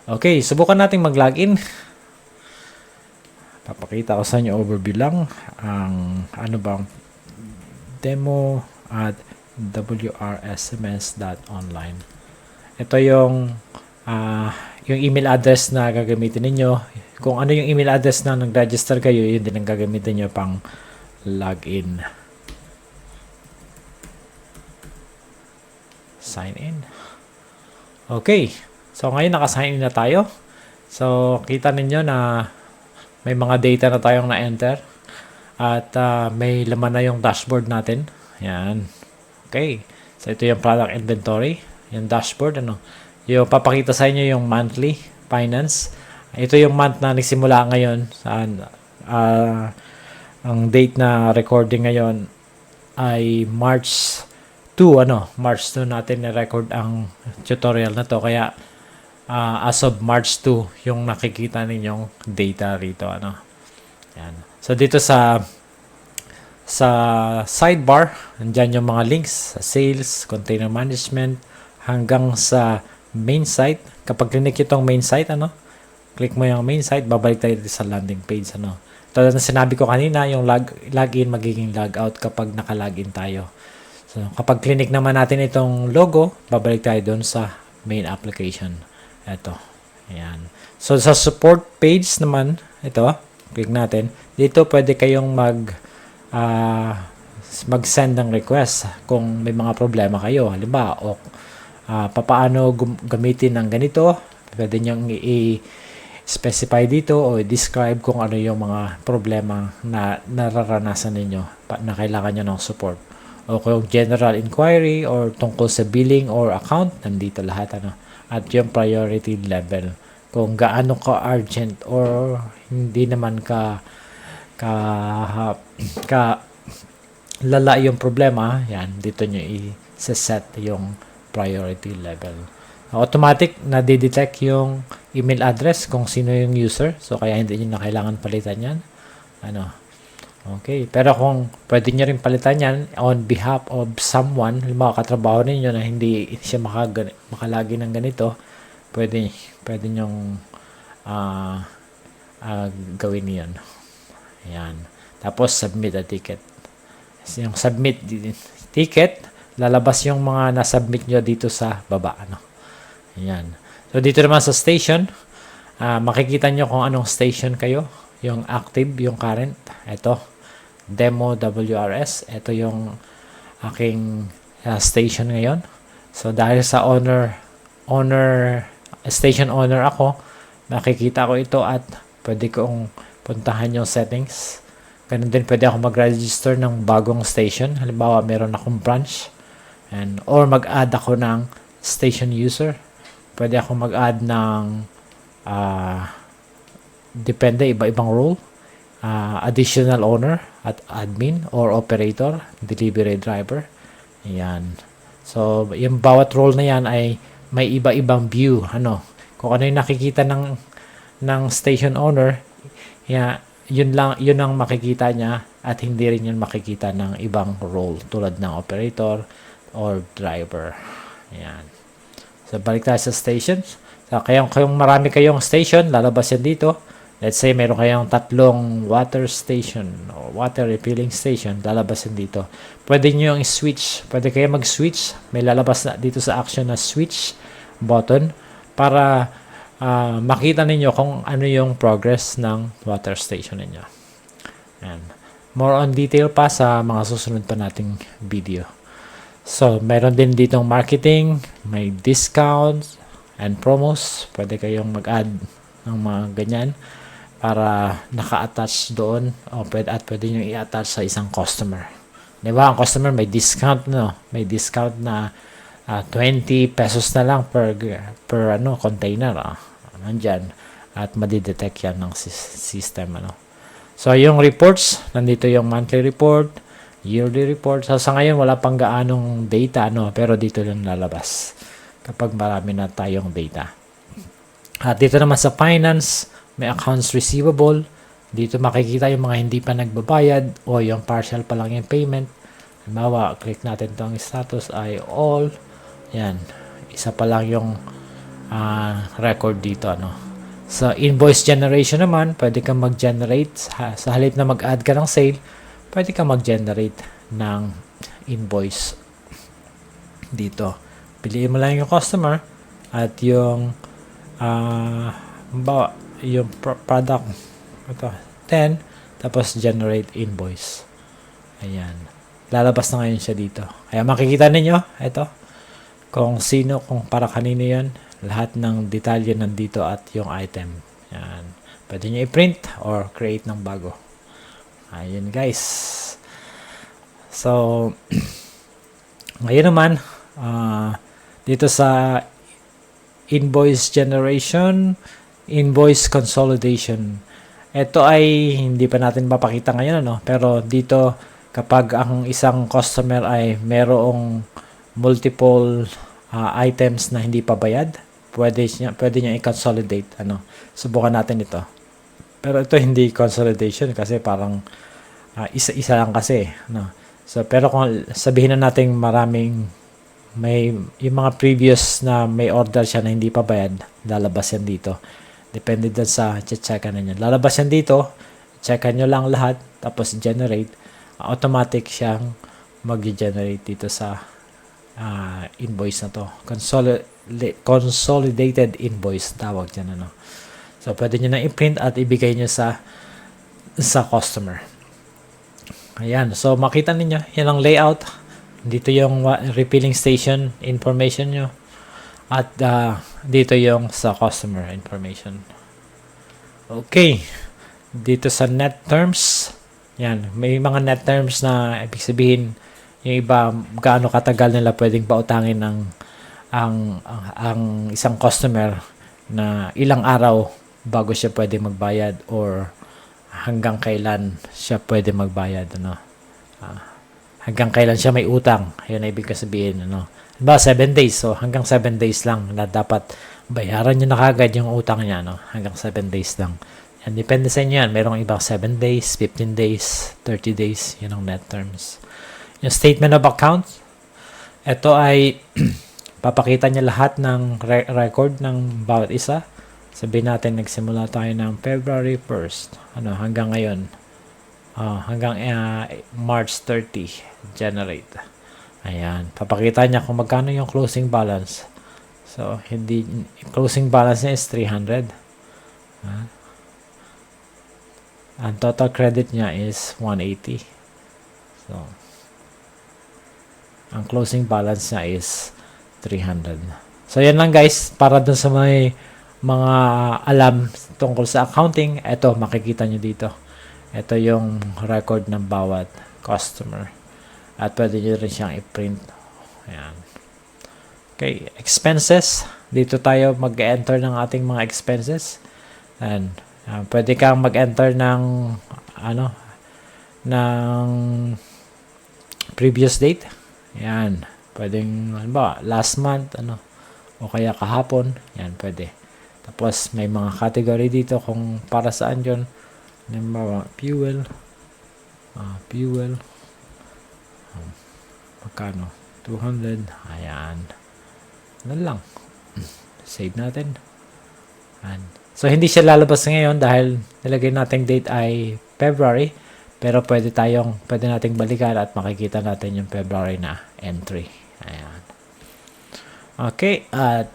Okay, subukan natin mag-login. Papakita ko sa inyo overview lang ang ano bang demo at wrsms.online. Ito yung email address na gagamitin ninyo. Kung ano yung email address na nag-register kayo, yun din ang gagamitin nyo pang login. Sign in. Okay. So, ngayon naka-sign in na tayo. So, kita ninyo na may mga data na tayong na-enter. At may laman na yung dashboard natin. Yan. Okay. So, ito yung product inventory. Yung dashboard, yung papakita sa inyo yung monthly finance. Ito yung month na nagsimula ngayon. Ang date na recording ngayon ay March 2, March 2 natin na-record ang tutorial na to. Kaya, as of March 2, yung nakikita ninyong data rito, Yan. So, dito sa sidebar, andyan yung mga links sa sales, container management, hanggang sa main site. Kapag click itong main site, click mo yung main site, babalik tayo dito sa landing page, Tulad na sinabi ko kanina, yung login magiging logout kapag naka-login tayo. So, kapag click naman natin itong logo, babalik tayo doon sa main application. Ito. Ayan. So, sa support page naman, ito, click natin. Dito, pwede kayong mag-send ng request kung may mga problema kayo. Halimbawa, papaano gamitin ng ganito. Pwede nyo i-specify dito o i-describe kung ano yung mga problema na nararanasan ninyo na kailangan nyo ng support. O kung general inquiry or tungkol sa billing or account, nandito lahat. At yung priority level. Kung gaano ka urgent or hindi naman ka lala yung problema, yan, dito nyo i-set yung priority level. Automatic na detect yung email address kung sino yung user. So, kaya hindi nyo na kailangan palitan yan. Okay. Pero kung pwede nyo rin palitan yan on behalf of someone, halimbawa katrabaho ninyo na hindi siya makalagi ng ganito, pwede nyong gawin yan. Ayan. Tapos, submit a ticket. Yung submit ticket, lalabas yung mga nasubmit nyo dito sa baba. Ayan. So, dito naman sa station, makikita nyo kung anong station kayo. Yung active, yung current. Ito, demo WRS. Ito yung aking station ngayon. So, dahil sa station owner ako, makikita ko ito at pwede kong puntahan yung settings. Ganun din, pwede ako mag-register ng bagong station. Halimbawa, meron akong branch. Or mag-add ako ng station user. Pwede ako mag-add ng depende, iba-ibang role. Additional owner at admin or operator, delivery driver. Ayan. So, yung bawat role na yan ay may iba-ibang view. Kung ano yung nakikita ng station owner, yun ang makikita niya at hindi rin yun makikita ng ibang role tulad ng operator or driver. Ayan. So, balik tayo sa stations. So, kung marami kayong station, lalabas yan dito. Let's say, meron kayong 3 water station or water refilling station, lalabas yan dito. Pwede nyo yung switch. Pwede kayo mag-switch. May lalabas na dito sa action na switch button para makita ninyo kung ano yung progress ng water station ninyo. And more on detail pa sa mga susunod pa nating video. So, meron din ditong marketing, may discounts and promos. Pwede kayong mag-add ng mga ganyan para naka-attach doon pwede nyo i-attach sa isang customer. Diba? Ang customer may discount, may discount na 20 pesos na lang per container. Nandyan. At madidetect yan ng system. So, yung reports, nandito yung monthly report, yearly report. So, sa ngayon, wala pang gaanong data, pero dito lang lalabas kapag marami na tayong data. At dito naman sa finance, may accounts receivable. Dito makikita yung mga hindi pa nagbabayad o yung partial pa lang yung payment. Halimbawa, click natin itong status ay all. Yan. Isa pa lang yung record dito, ano. Sa invoice generation naman, pwede kang mag-generate sa halip na mag-add ka ng sale, pwede kang mag-generate ng invoice dito. Piliin mo lang yung customer at yung yung product ito 10, tapos generate invoice. Ayan. Lalabas na ngayon siya dito. Kaya makikita ninyo, ito, kung sino, kung para kanino yan. Lahat ng detalye nandito at yung item. Ayan. Pwede nyo i-print or create ng bago. Ayun guys. So, ngayon naman, dito sa invoice generation, invoice consolidation. Ito ay hindi pa natin mapakita ngayon, ano? Pero dito, kapag ang isang customer ay merong multiple items na hindi pa bayad, pwede niya i-consolidate, ano? Subukan natin ito. Pero ito hindi consolidation kasi parang isa-isa lang kasi, no? So, pero kung sabihin na natin may yung mga previous na may order siya na hindi pa bayad, lalabas yan dito. Depende din sa checkan na niya. Lalabas yan dito, checkan nyo lang lahat, tapos generate. Automatic siyang mag-generate dito sa invoice na to. Consolidated invoice, tawag dyan, ano. So, pwede nyo na i-print at ibigay nyo sa customer. Ayan. So, makita ninyo, yan ang layout. Dito yung refilling station information nyo. At dito yung sa customer information. Okay. Dito sa net terms, yan, may mga net terms na ibig sabihin yung iba gaano katagal nila pwedeng pautangin ang isang customer, na ilang araw bago siya pwede magbayad or hanggang kailan siya pwede magbayad, ano. Hanggang kailan siya may utang. Ayun na ibig sabihin, ano. Diba, 7 days. So, hanggang 7 days lang na dapat bayaran nyo na kagad yung utang niya, no? Hanggang 7 days lang. Yan, depende sa inyo yan. Merong ibang 7 days, 15 days, 30 days. Yun ang net terms. Yung statement of account, ito ay papakita niya lahat ng record ng bawat isa. Sabihin natin, nagsimula tayo ng February 1st. Ano, hanggang ngayon. Hanggang March 30. Generate. Ayan. Papakita niya kung magkano yung closing balance. So, closing balance niya is 300. Ang total credit niya is 180. So, ang closing balance niya is 300. So, yan lang guys. Para dun sa mga alam tungkol sa accounting, ito, makikita nyo dito. Ito yung record ng bawat customer. At pwede nyo rin siyang i-print. Ayan. Okay, expenses. Dito tayo mag-enter ng ating mga expenses. And pwede kang mag-enter ng ng previous date. Ayan. Pwedeng, last month, o kaya kahapon. Ayan, pwede. Tapos, may mga category dito kung para saan yun. Halimbawa, fuel. Fuel. Magkano? 200. Ayan. Ano lang. Save natin. Ayan. So, hindi siya lalabas ngayon dahil nilagay nating date ay February. Pero pwede nating balikan at makikita natin yung February na entry. Ayan. Okay. At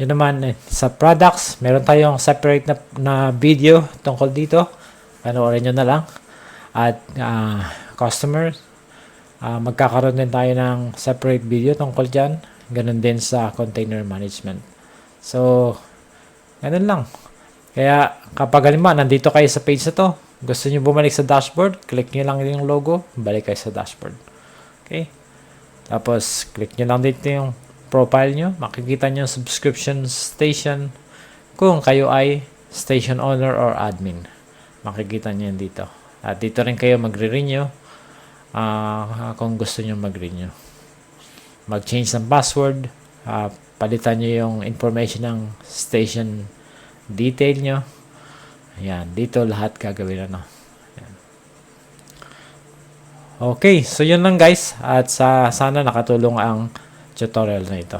yun naman, sa products, meron tayong separate na video tungkol dito. Panoorin nyo na lang. At customers, magkakaroon din tayo ng separate video tungkol dyan. Ganun din sa container management. So, ganun lang. Kaya, kapag halimbawa, nandito kayo sa page na to, gusto nyo bumalik sa dashboard, click nyo lang yung logo, balik kayo sa dashboard. Okay? Tapos, click nyo lang dito yung profile nyo. Makikita nyo yung subscription station kung kayo ay station owner or admin. Makikita nyo yan dito. At dito rin kayo magre-renew kung gusto nyo mag-renew. Mag-change ng password, palitan nyo yung information ng station detail nyo. Ayan, dito lahat gagawin Ayan. Okay, so yun lang guys. At sana nakatulong ang tutorial na ito.